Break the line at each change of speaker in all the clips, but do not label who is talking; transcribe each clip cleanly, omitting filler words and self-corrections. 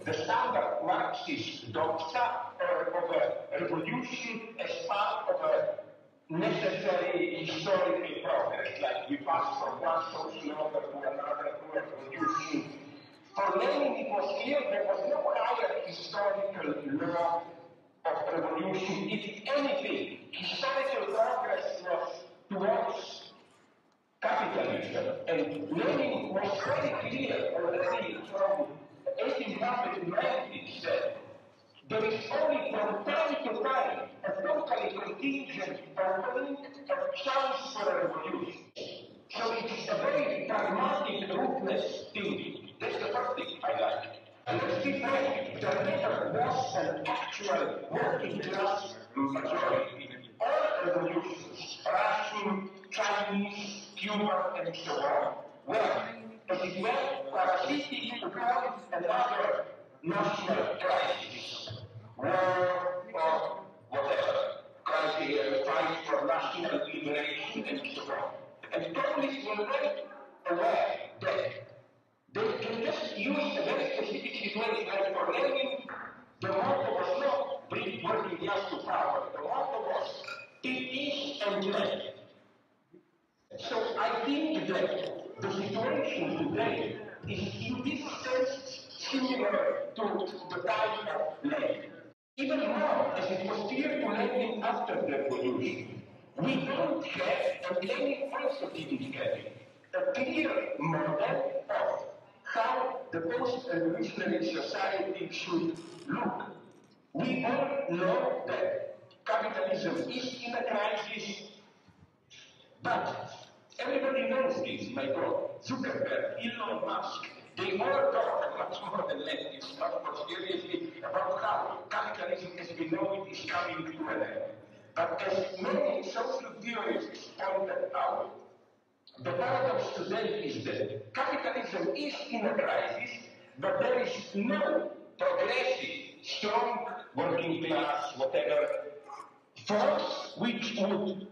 the standard Marxist doxa of a revolution as part of a necessary historical progress, like we pass from one social order to another to a revolution. For Lenin, it was clear there was no higher historical law of revolution. If anything, historical progress was towards capitalism. And Lenin was very clear already from 1890s that there is only from time to time a totally contingent opening of chance for a revolution. So it's a very pragmatic, ruthless thinking. That's the first thing I like. And let's be frank, there never was an actual working class majority. All revolutions, Russian, Chinese, Cuban, and so on, were, as it were, parasitic upon another national crisis. War or whatever, crisis, fight for national liberation, and so on. And communists were very aware that they can just use a very specific situation. And for Lenin, the motto was not bring working class to power. The motto was peace and land. So I think that the situation today is in this sense similar to the time of Lenin. Even more, as it was clear to Lenin after the revolution, we don't have, and Lenin also didn't have, a clear model of how the post-revolutionary society should look. We all know that capitalism is in a crisis, but everybody knows this, my God. Zuckerberg, Elon Musk, they all talk much more than leftists, much more seriously about how capitalism as we know it is coming to an end. But as many social theorists pointed out, the paradox today is that capitalism is in a crisis, but there is no progressive, strong, working class, whatever, force which would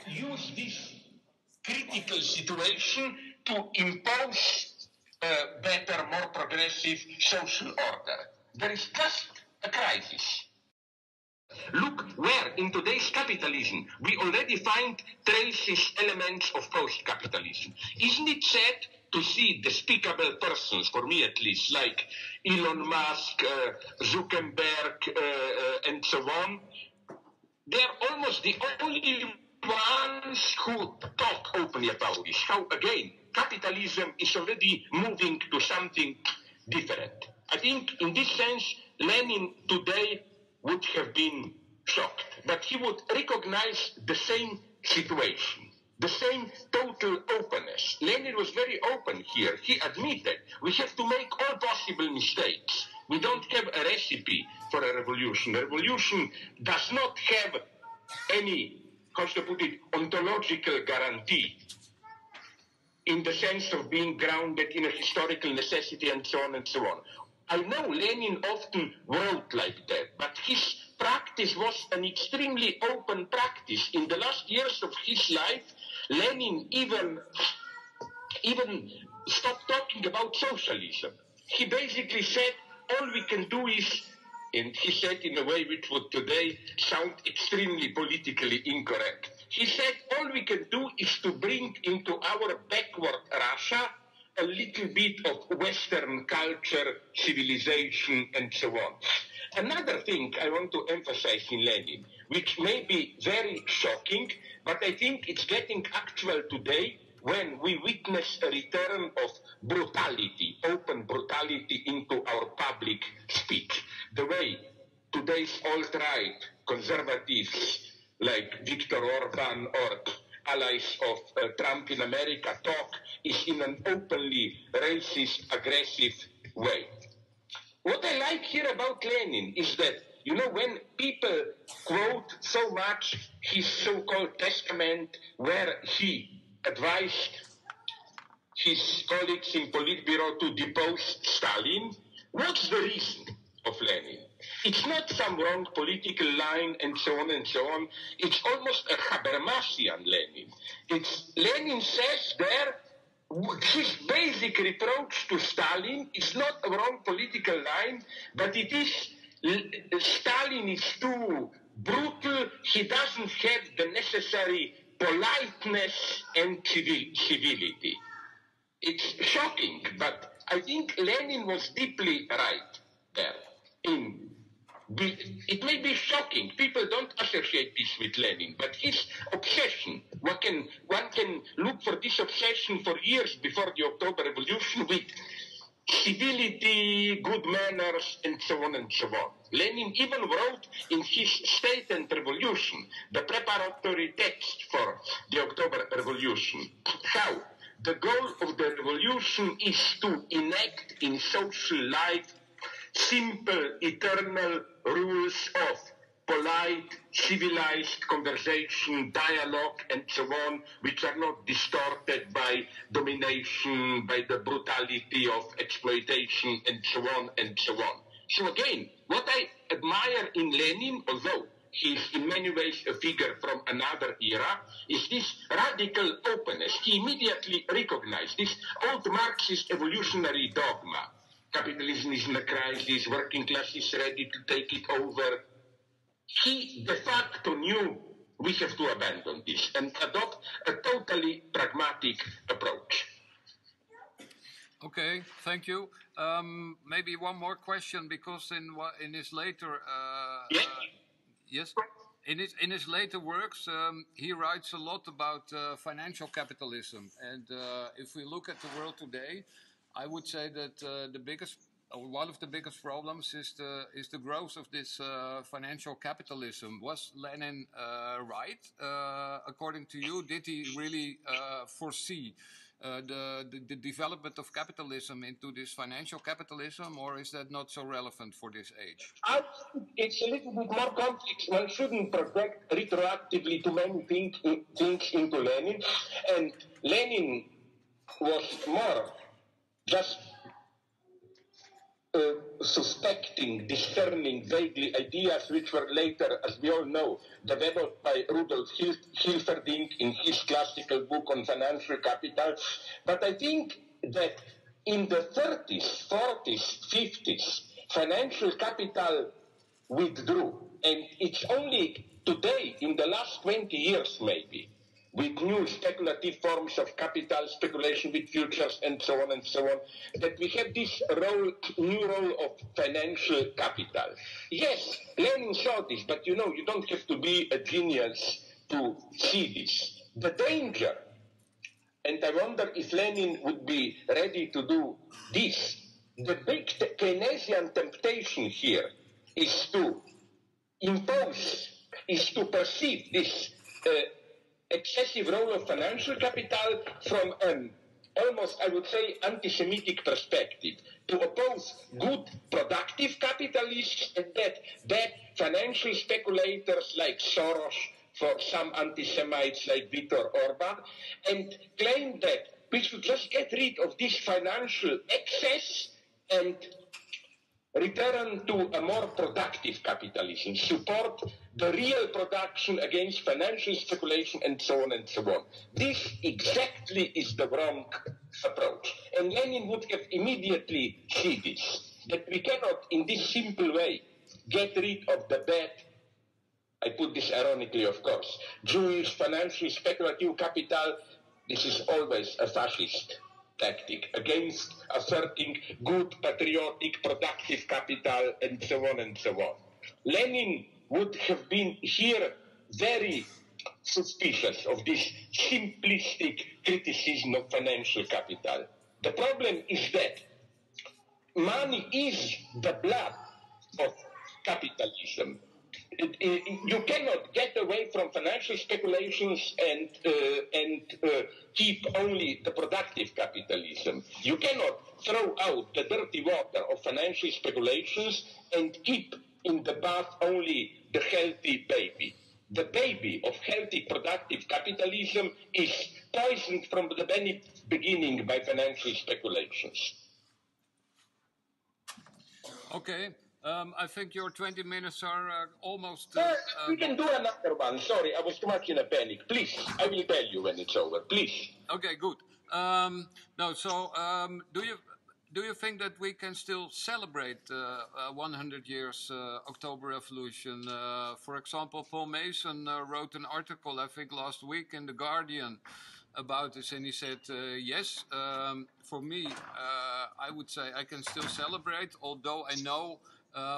use this critical situation to impose a better, more progressive social order. There is just a crisis. Look where, in today's capitalism, we already find traces, elements of post-capitalism. Isn't it sad to see despicable persons, for me at least, like Elon Musk, Zuckerberg, and so on? They're almost the only ones who talk openly about this. How, again, capitalism is already moving to something different. I think, in this sense, Lenin today would have been shocked, but he would recognize the same situation, the same total openness. Lenin was very open here. He admitted we have to make all possible mistakes. We don't have a recipe for a revolution. A revolution does not have any, how to put it, ontological guarantee in the sense of being grounded in a historical necessity and so on and so on. I know Lenin often wrote like that, but his practice was an extremely open practice. In the last years of his life, Lenin even stopped talking about socialism. He basically said, all we can do is, and he said in a way which would today sound extremely politically incorrect. He said, all we can do is to bring into our backward Russia a little bit of Western culture, civilization, and so on. Another thing I want to emphasize in Lenin, which may be very shocking, but I think it's getting actual today when we witness a return of brutality, open brutality into our public speech. The way today's alt-right conservatives like Viktor Orban or allies of Trump in America talk is in an openly racist, aggressive way. What I like here about Lenin is that, you know, when people quote so much his so-called testament where he advised his colleagues in Politburo to depose Stalin, what's the reason of Lenin? It's not some wrong political line and so on and so on. It's almost a Habermasian Lenin. Lenin says there, his basic reproach to Stalin is not a wrong political line, but it is Stalin is too brutal. He doesn't have the necessary politeness and civility. It's shocking, but I think Lenin was deeply right there. It may be shocking. People don't associate this with Lenin, but his obsession, one can look for this obsession for years before the October Revolution with civility, good manners, and so on and so on. Lenin even wrote in his State and Revolution, the preparatory text for the October Revolution, how the goal of the revolution is to enact in social life simple, eternal rules of polite, civilized conversation, dialogue, and so on, which are not distorted by domination, by the brutality of exploitation, and so on and so on. So again, what I admire in Lenin, although he's in many ways a figure from another era, is this radical openness. He immediately recognized this old Marxist evolutionary dogma. Capitalism is in a crisis, working class is ready to take it over. He de facto knew we have to abandon this and adopt a totally pragmatic approach.
Okay, thank you. Maybe one more question, because in his later in his later works, he writes a lot about financial capitalism. And if we look at the world today, I would say that one of the biggest problems is the growth of this financial capitalism. Was Lenin right? According to you, did he really foresee the development of capitalism into this financial capitalism, or is that not so relevant for this age?
I think it's a little bit more complex. One shouldn't project retroactively too many things into Lenin. And Lenin was more just suspecting, discerning vaguely ideas which were later, as we all know, developed by Rudolf Hilferding in his classical book on financial capital. But I think that in the 30s, 40s, 50s, financial capital withdrew. And it's only today, in the last 20 years maybe, with new speculative forms of capital, speculation with futures, and so on, that we have this new role of financial capital. Yes, Lenin saw this, but you don't have to be a genius to see this. The danger, and I wonder if Lenin would be ready to do this, the big Keynesian temptation here is to impose, is to perceive this excessive role of financial capital from an almost, I would say, anti-Semitic perspective, to oppose good, productive capitalists and that financial speculators like Soros, for some anti-Semites like Viktor Orban, and claim that we should just get rid of this financial excess and return to a more productive capitalism, support the real production against financial speculation, and so on and so on. This exactly is the wrong approach. And Lenin would have immediately seen this, that we cannot, in this simple way, get rid of the bad, I put this ironically, of course, Jewish financial speculative capital. This is always a fascist tactic against asserting good, patriotic, productive capital, and so on and so on. Lenin would have been here very suspicious of this simplistic criticism of financial capital. The problem is that money is the blood of capitalism. You cannot get away from financial speculations and keep only the productive capitalism. You cannot throw out the dirty water of financial speculations and keep in the bath only the healthy baby. The baby of healthy productive capitalism is poisoned from the very beginning by financial speculations.
Okay. I think your 20 minutes are almost...
we can do another one. Sorry, I was too much in a panic. Please, I will tell you when it's over. Please.
Okay, good. No, so do you think that we can still celebrate 100 years October Revolution? For example, Paul Mason wrote an article, I think last week, in the Guardian about this, and he said, yes, for me, I would say I can still celebrate, although I know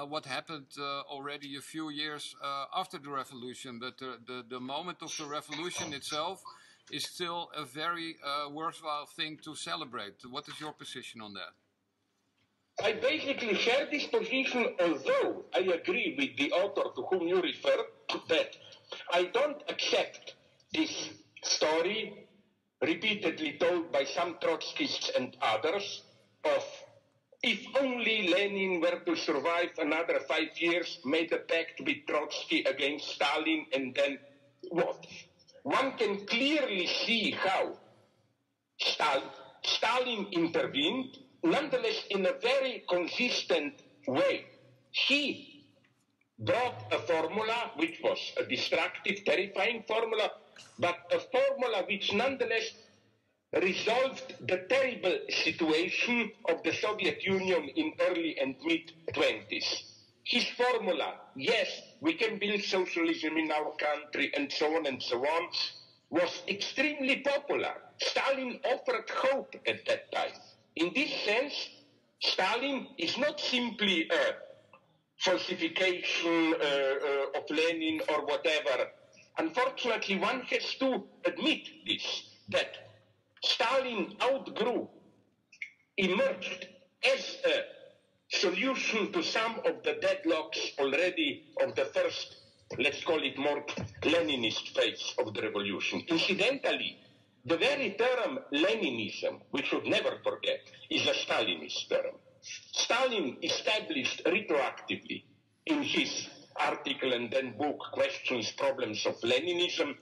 what happened already a few years after the revolution. But the moment of the revolution itself is still a very worthwhile thing to celebrate. What is your position on that?
I basically share this position, although I agree with the author to whom you refer, that I don't accept this story repeatedly told by some Trotskyists and others of if only Lenin were to survive another 5 years, made a pact with Trotsky against Stalin, and then what? One can clearly see how Stalin intervened, nonetheless in a very consistent way. He brought a formula which was a destructive, terrifying formula, but a formula which nonetheless resolved the terrible situation of the Soviet Union in early and mid-20s. His formula, yes, we can build socialism in our country and so on, was extremely popular. Stalin offered hope at that time. In this sense, Stalin is not simply a falsification of Lenin or whatever. Unfortunately, one has to admit this, that Stalin emerged as a solution to some of the deadlocks already of the first, let's call it more Leninist phase of the revolution. Incidentally, the very term Leninism, we should never forget, is a Stalinist term. Stalin established retroactively in his article and then book, Questions, Problems of Leninism,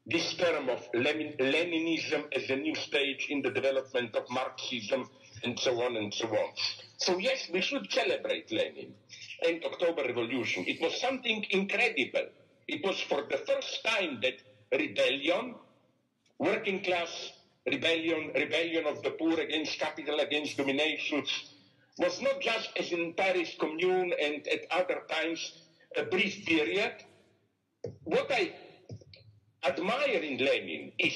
this term of Leninism as a new stage in the development of Marxism, and so on and so on. So yes, we should celebrate Lenin and October Revolution. It was something incredible. It was for the first time that rebellion, working class rebellion of the poor against capital, against domination, was not just as in Paris Commune and at other times a brief period. What I admire in Lenin is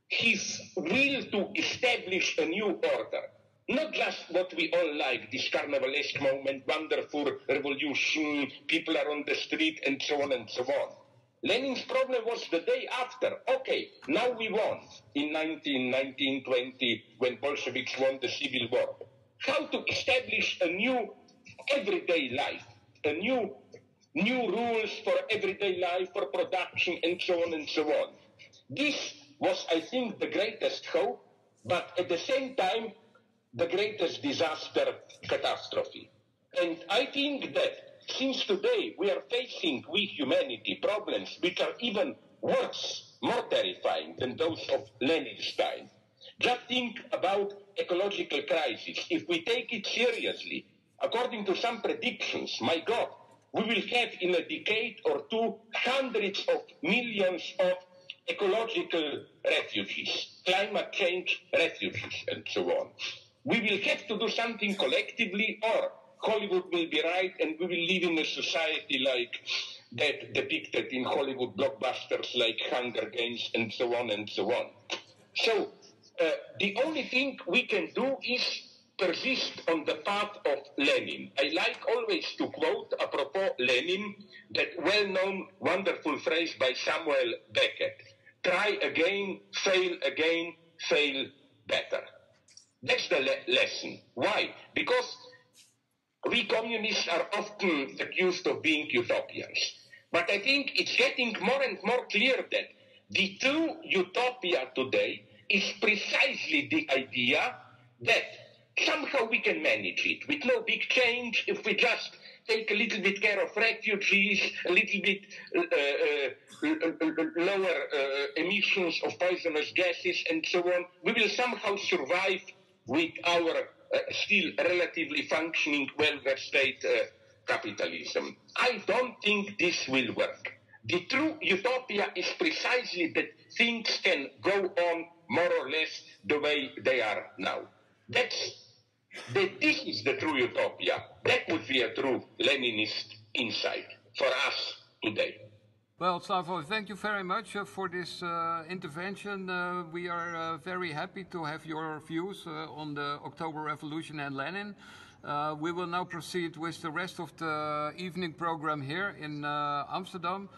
his will to establish a new order. Not just what we all like, this carnivalesque moment, wonderful revolution, people are on the street, and so on and so on. Lenin's problem was the day after. Okay, now we won in 1920 when Bolsheviks won the Civil War. How to establish a new everyday life, a new rules for everyday life, for production, and so on and so on. This was, I think, the greatest hope, but at the same time, the greatest disaster, catastrophe. And I think that since today we are facing, we humanity, problems which are even worse, more terrifying than those of Lenin's time. Just think about ecological crisis. If we take it seriously, according to some predictions, my God, we will have in a decade or two hundreds of millions of ecological refugees, climate change refugees, and so on. We will have to do something collectively, or Hollywood will be right and we will live in a society like that depicted in Hollywood blockbusters like Hunger Games and so on and so on. So the only thing we can do is persist on the path of Lenin. I like always to quote, apropos Lenin, that well-known, wonderful phrase by Samuel Beckett: try again, fail better. That's the lesson. Why? Because we communists are often accused of being utopians. But I think it's getting more and more clear that the true utopia today is precisely the idea that somehow we can manage it with no big change if we just take a little bit care of refugees, a little bit lower emissions of poisonous gases, and so on. We will somehow survive with our still relatively functioning welfare state capitalism. I don't think this will work. The true utopia is precisely that things can go on more or less the way they are now. This is the true utopia. That would be a true Leninist insight for us today.
Well, Slavo, thank you very much for this intervention. We are very happy to have your views on the October Revolution and Lenin. We will now proceed with the rest of the evening program here in Amsterdam.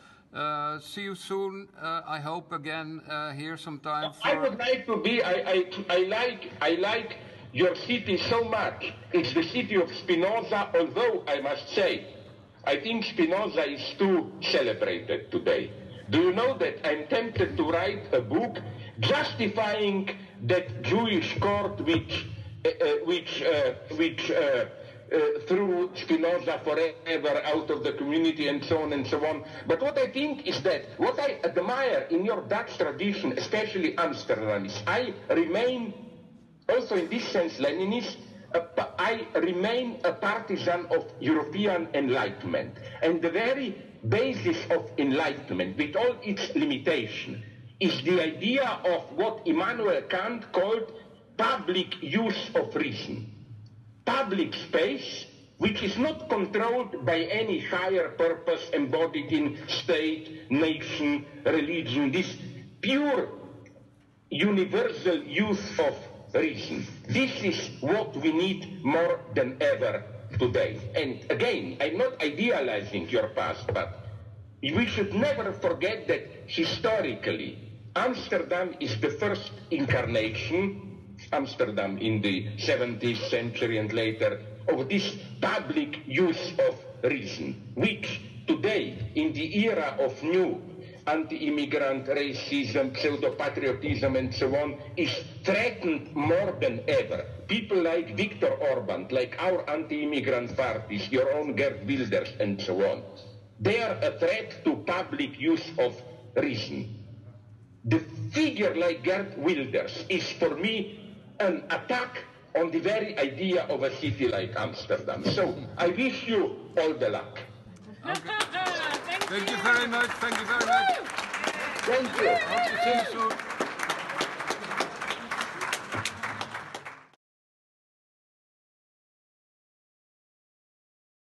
See you soon. I hope again here sometime.
I would like to be. I like your city so much. It's the city of Spinoza. Although I must say, I think Spinoza is too celebrated today. Do you know that I'm tempted to write a book justifying that Jewish court which threw Spinoza forever out of the community and so on and so on. But what I think is that what I admire in your Dutch tradition, especially Amsterdam, is I remain also in this sense Leninist. I remain a partisan of European enlightenment. And the very basis of enlightenment, with all its limitation, is the idea of what Immanuel Kant called public use of reason. Public space, which is not controlled by any higher purpose embodied in state, nation, religion, this pure universal use of reason. This is what we need more than ever today. And again, I'm not idealizing your past, but we should never forget that historically, Amsterdam is the first incarnation, Amsterdam in the 17th century and later, of this public use of reason, which today, in the era of new anti-immigrant racism, pseudo-patriotism and so on, is threatened more than ever. People like Viktor Orban, like our anti-immigrant parties, your own Geert Wilders and so on, they are a threat to public use of reason. The figure like Geert Wilders is for me an attack on the very idea of a city like Amsterdam. So I wish you all the luck.
Okay. Thank you very much. Thank you very much.
Thank you.
Hope to see you soon.